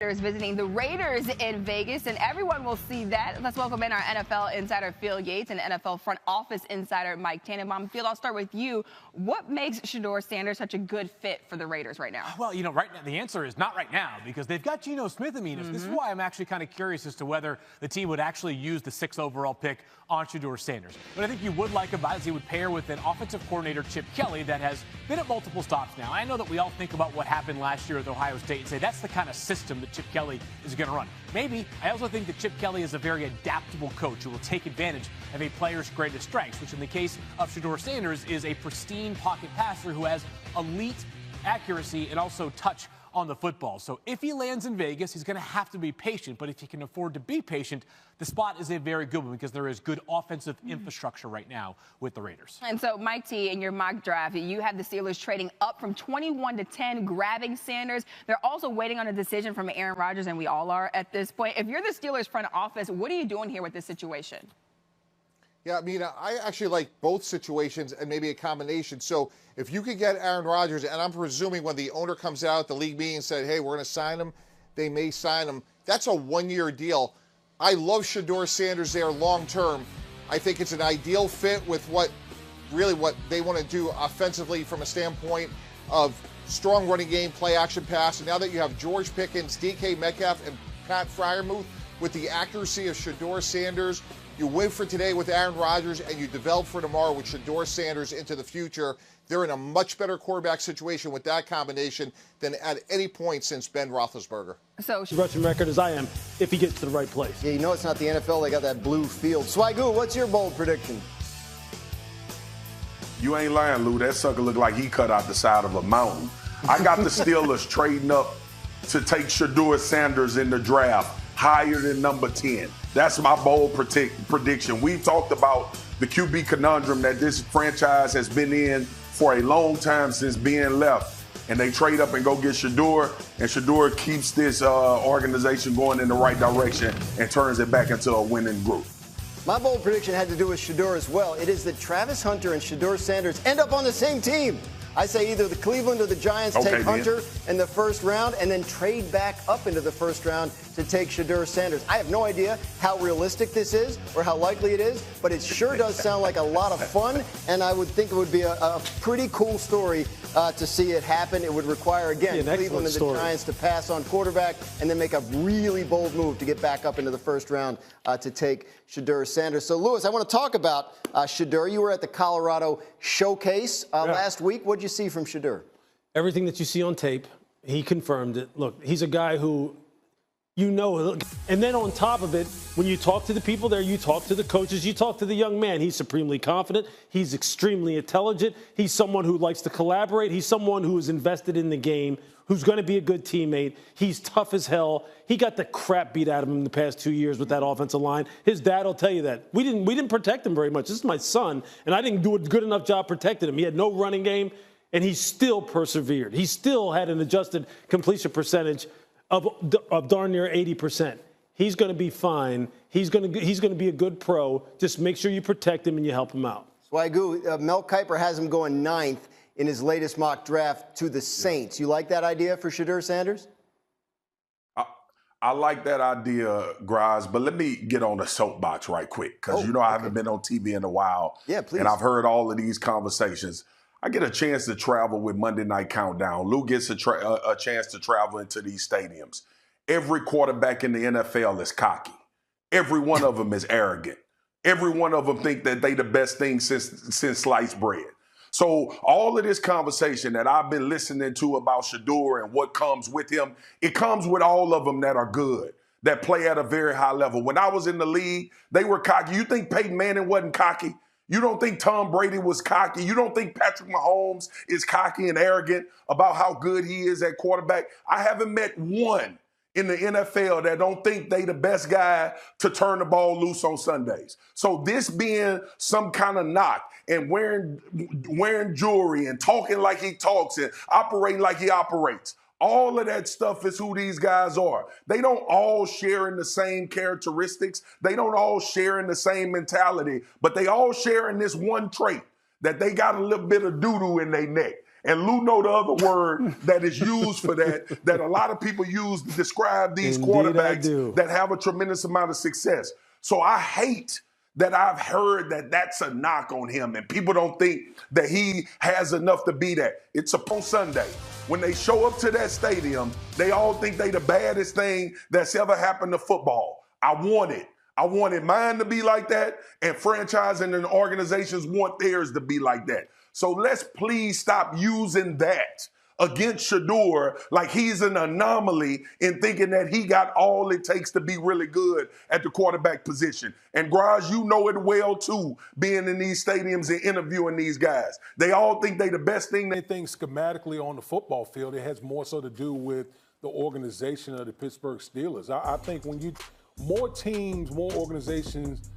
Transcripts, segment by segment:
Visiting the Raiders in Vegas, and everyone will see that. Let's welcome in our NFL insider Phil Yates and NFL front office insider Mike Tannenbaum. Phil, I'll start with you. What makes Shedeur Sanders such a good fit for the Raiders right now? Well, right now the answer is not right now because they've got Geno Smith. This is why I'm actually kind of curious as to whether the team would actually use the 6th overall pick on Shedeur Sanders. But I think you would like about it is he would pair with an offensive coordinator, Chip Kelly, that has been at multiple stops now. I know that we all think about what happened last year at Ohio State and say that's the kind of system that Chip Kelly is going to run. Maybe. I also think that Chip Kelly is a very adaptable coach who will take advantage of a player's greatest strengths, which in the case of Shedeur Sanders is a pristine pocket passer who has elite accuracy and also touch on the football. So if he lands in Vegas, he's going to have to be patient. But if he can afford to be patient, the spot is a very good one because there is good offensive infrastructure right now with the Raiders. And so, Mike T, in your mock draft, you have the Steelers trading up from 21 to 10, grabbing Sanders. They're also waiting on a decision from Aaron Rodgers, and we all are at this point. If you're the Steelers front office, what are you doing here with this situation? Yeah, I actually like both situations and maybe a combination. So if you could get Aaron Rodgers, and I'm presuming when the owner comes out at the league meeting and said, hey, we're going to sign him, they may sign him. That's a one-year deal. I love Shedeur Sanders there long-term. I think it's an ideal fit with what they want to do offensively from a standpoint of strong running game, play-action pass. And now that you have George Pickens, DK Metcalf, and Pat Freiermuth with the accuracy of Shedeur Sanders, you win for today with Aaron Rodgers, and you develop for tomorrow with Shedeur Sanders into the future. They're in a much better quarterback situation with that combination than at any point since Ben Roethlisberger. So rushing record as I am, if he gets to the right place. Yeah, it's not the NFL. They got that blue field. Swagu, what's your bold prediction? You ain't lying, Lou. That sucker looked like he cut out the side of a mountain. I got the Steelers trading up to take Shedeur Sanders in the draft higher than number 10. That's my bold prediction. We've talked about the QB conundrum that this franchise has been in for a long time since being left. And they trade up and go get Shedeur, and Shedeur keeps this organization going in the right direction and turns it back into a winning group. My bold prediction had to do with Shedeur as well. It is that Travis Hunter and Shedeur Sanders end up on the same team. I say either the Cleveland or the Giants take Hunter in the first round and then trade back up into the first round to take Shedeur Sanders. I have no idea how realistic this is or how likely it is, but it sure does sound like a lot of fun, and I would think it would be a pretty cool story to see it happen. It would require, again, Cleveland and the Giants to pass on quarterback and then make a really bold move to get back up into the first round to take Shedeur Sanders. So, Lewis, I want to talk about Shedeur. You were at the Colorado Showcase last week. What did you see from Shedeur? Everything that you see on tape, he confirmed it. Look, he's a guy who, and then on top of it, when you talk to the people there, you talk to the coaches, you talk to the young man, he's supremely confident. He's extremely intelligent. He's someone who likes to collaborate. He's someone who is invested in the game, who's going to be a good teammate. He's tough as hell. He got the crap beat out of him in the past 2 years with that offensive line. His dad will tell you that. We didn't protect him very much. This is my son, and I didn't do a good enough job protecting him. He had no running game, and he still persevered. He still had an adjusted completion percentage of darn near 80%. He's going to be fine. He's going to be a good pro. Just make sure you protect him and you help him out. Swagu, Mel Kiper has him going 9th in his latest mock draft to the Saints. You like that idea for Shedeur Sanders? I like that idea, Graz, but let me get on the soapbox right quick because I haven't been on TV in a while. Yeah, please. And I've heard all of these conversations. I get a chance to travel with Monday Night Countdown. Lou gets a chance to travel into these stadiums. Every quarterback in the NFL is cocky. Every one of them is arrogant. Every one of them think that they the best thing since sliced bread. So all of this conversation that I've been listening to about Shedeur and what comes with him, it comes with all of them that are good, that play at a very high level. When I was in the league, they were cocky. You think Peyton Manning wasn't cocky? You don't think Tom Brady was cocky? You don't think Patrick Mahomes is cocky and arrogant about how good he is at quarterback? I haven't met one in the NFL that don't think they the best guy to turn the ball loose on Sundays. So this being some kind of knock and wearing jewelry and talking like he talks and operating like he operates, all of that stuff is who these guys are. They don't all share in the same characteristics. They don't all share in the same mentality, but they all share in this one trait that they got a little bit of doo-doo in their neck. And Lou know the other word that is used for that a lot of people use to describe these Indeed, quarterbacks that have a tremendous amount of success. So I hate that I've heard that that's a knock on him, and people don't think that he has enough to be that. It's on Sunday. When they show up to that stadium, they all think they the baddest thing that's ever happened to football. I want it. I wanted mine to be like that, and franchising and organizations want theirs to be like that. So let's please stop using that against Shedeur like he's an anomaly in thinking that he got all it takes to be really good at the quarterback position. And Graz, you know it well too, being in these stadiums and interviewing these guys. They all think they the best thing. Anything schematically on the football field, it has more so to do with the organization of the Pittsburgh Steelers. I think when more teams, more organizations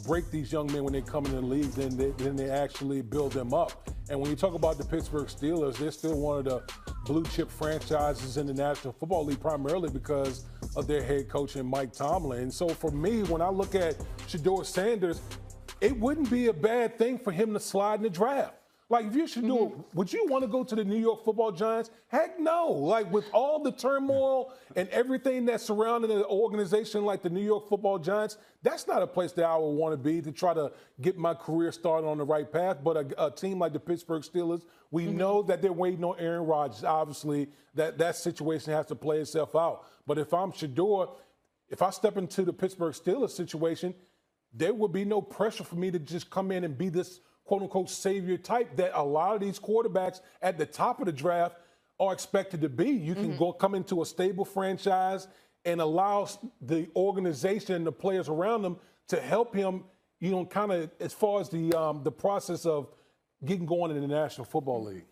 break these young men when they come in the league than they actually build them up. And when you talk about the Pittsburgh Steelers, they're still one of the blue chip franchises in the National Football League, primarily because of their head coach and Mike Tomlin. And so for me, when I look at Shedeur Sanders, it wouldn't be a bad thing for him to slide in the draft. Like, if you should do it, would you want to go to the New York Football Giants? Heck no. Like, with all the turmoil and everything that's surrounding an organization like the New York Football Giants, that's not a place that I would want to be to try to get my career started on the right path. But a team like the Pittsburgh Steelers, we know that they're waiting on Aaron Rodgers. Obviously, that situation has to play itself out. But if I'm Shedeur, if I step into the Pittsburgh Steelers situation, there would be no pressure for me to just come in and be this quote-unquote savior type that a lot of these quarterbacks at the top of the draft are expected to be. You can come into a stable franchise and allow the organization and the players around them to help him, kind of as far as the process of getting going in the National Football League.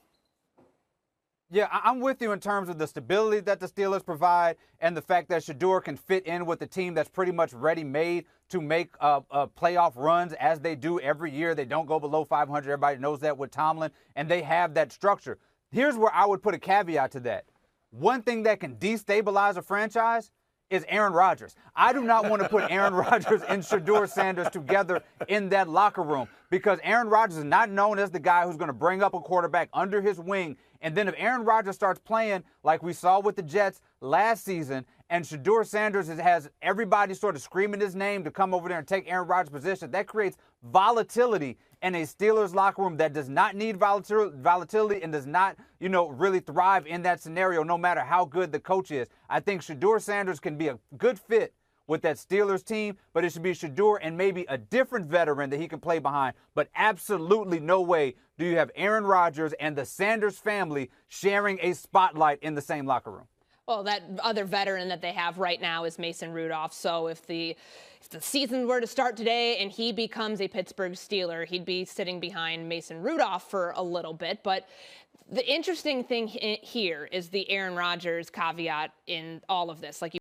Yeah, I'm with you in terms of the stability that the Steelers provide and the fact that Shedeur can fit in with a team that's pretty much ready-made to make playoff runs as they do every year. They don't go below 500. Everybody knows that with Tomlin, and they have that structure. Here's where I would put a caveat to that. One thing that can destabilize a franchise is Aaron Rodgers. I do not want to put Aaron Rodgers and Shedeur Sanders together in that locker room because Aaron Rodgers is not known as the guy who's going to bring up a quarterback under his wing. And then if Aaron Rodgers starts playing like we saw with the Jets last season and Shedeur Sanders has everybody sort of screaming his name to come over there and take Aaron Rodgers' position, that creates volatility in a Steelers locker room that does not need volatility and does not, really thrive in that scenario no matter how good the coach is. I think Shedeur Sanders can be a good fit with that Steelers team, but it should be Shedeur and maybe a different veteran that he can play behind. But absolutely no way do you have Aaron Rodgers and the Sanders family sharing a spotlight in the same locker room. Well, that other veteran that they have right now is Mason Rudolph. So if the season were to start today and he becomes a Pittsburgh Steeler, he'd be sitting behind Mason Rudolph for a little bit. But the interesting thing here is the Aaron Rodgers caveat in all of this. Like